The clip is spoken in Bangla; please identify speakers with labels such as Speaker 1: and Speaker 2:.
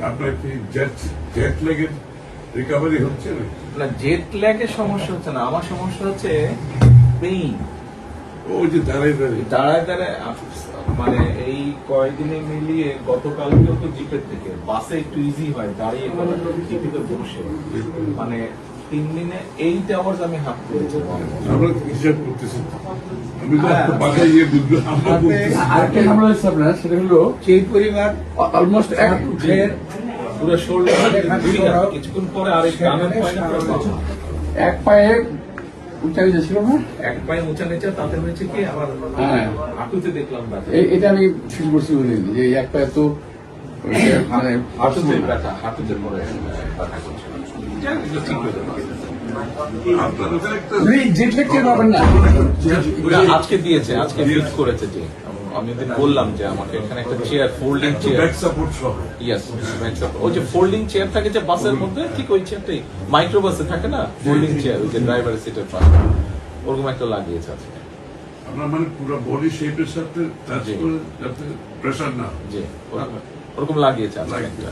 Speaker 1: আপনার কি জেট ল্যাগের রিকভারি হচ্ছে না?
Speaker 2: না, জেট ল্যাগের সমস্যা হচ্ছে না, আমার সমস্যা হচ্ছে পেইন।
Speaker 1: ওই যে দাঁড়ায়
Speaker 2: দাঁড়ায় দাঁড়ায় মানে এই কয়েকদিনে মিলিয়ে গতকালকেও তো জিপের থেকে বাসে একটু ইজি হয়, দাঁড়িয়ে জিপিতে বসে মানে 3 দিনে 8 আওয়ার্স আমি হাফ করেছি।
Speaker 1: আমরা হিসাব করতেছি, আমি তো বাসায় গিয়ে বুঝবো। আমরা বলতেছি
Speaker 3: আরেকটা ঝামেলা হচ্ছে আপনার, সেটা হলো
Speaker 4: সেই পরিবার
Speaker 3: অলমোস্ট এক
Speaker 2: পুরো শোল্ডার কিছুক্ষণ পরে আরেক টানের পয়না
Speaker 3: এক পায়ে উঁচা নিচে ছিল না।
Speaker 2: এক পায়ে উঁচা নিচে, তাতে হয়েছে কি আবার
Speaker 3: হ্যাঁ।
Speaker 2: হাঁটুতে দেখলাম ব্যথা।
Speaker 3: এটা আমি ফিল করছি বলে যে এই এক পায়ে তো মানে
Speaker 2: হাঁটুতে ব্যথা, হাঁটুতে পরে ব্যথা করছে। এটা ঠিক হয়ে যাবে।
Speaker 1: আপনাদের একটা
Speaker 3: জেট ল্যাগ টের পাবেন না।
Speaker 2: আজকে দিয়েছে, আজকে ফিক্স করেছে যে আমি ওদের বললাম যে আমাকে এখানে একটা chair, folding chair,
Speaker 1: back support সহ
Speaker 2: ইয়েস, ওই যে ফোল্ডিং চেয়ার থাকে যে বাসের মধ্যে, ঠিক ওই চেয়ারটাই মাইক্রো বাসে থাকে না, ফোল্ডিং চেয়ার, ওই যে ড্রাইভারের সিটের পাশে, ওরকম একটা লাগিয়েছে আজকে।
Speaker 1: আপনার মানে পুরো বডি শেপের সাথে টাচ করে যাতে প্রেসার না হয়।
Speaker 2: জি, ওরকম লাগিয়েছে আজকে একটা।